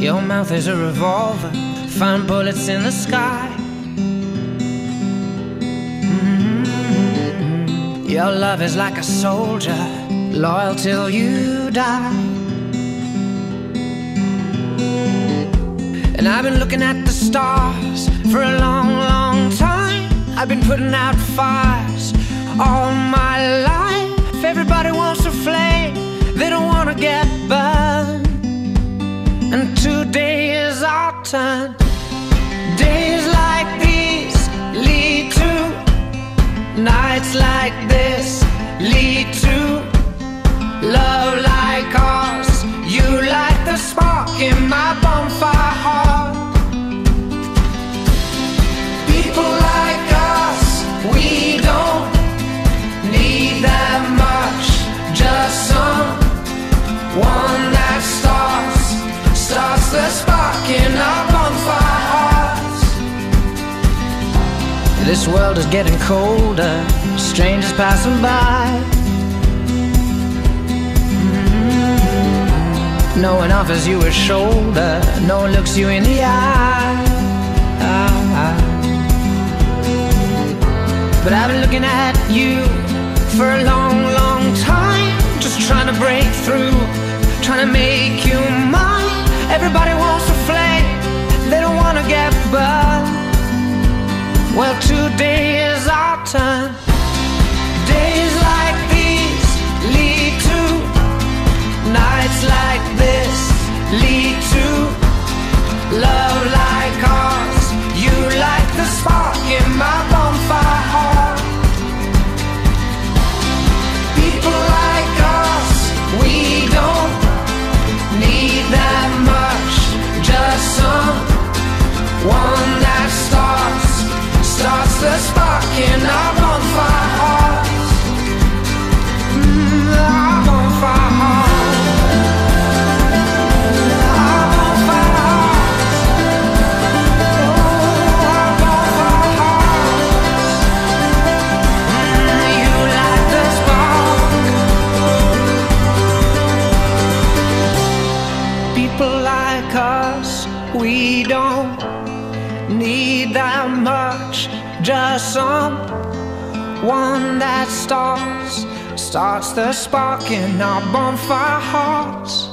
Your mouth is a revolver, find bullets in the sky. Your love is like a soldier, loyal till you die. And I've been looking at the stars for a long, long time. I've been putting out fires all my life. Everybody wants a flame, they don't want to get burned. And today is our turn. Days like these lead to nights like this, lead to love like ours. You light the spark in my bonfire heart. People like us, we don't need that much, just someone that starts the spark in our bonfire hearts. This world is getting colder, strangers passing by. No one offers you a shoulder, no one looks you in the eye. But I've been looking at you for a long, long time, just trying to break through, trying to make you mine. Everybody wants a flame, they don't want to get burned. Well, today is our turn. Days like these lead to nights like this, lead to love like ours. You light the spark in my bonfire heart. People like us, we don't need that much, just someone that starts the spark in our bonfire hearts. Our bonfire hearts. Our bonfire hearts. Oh, our bonfire hearts. You light the spark. People like us, we don't need that much, just someone that starts the spark in our bonfire hearts.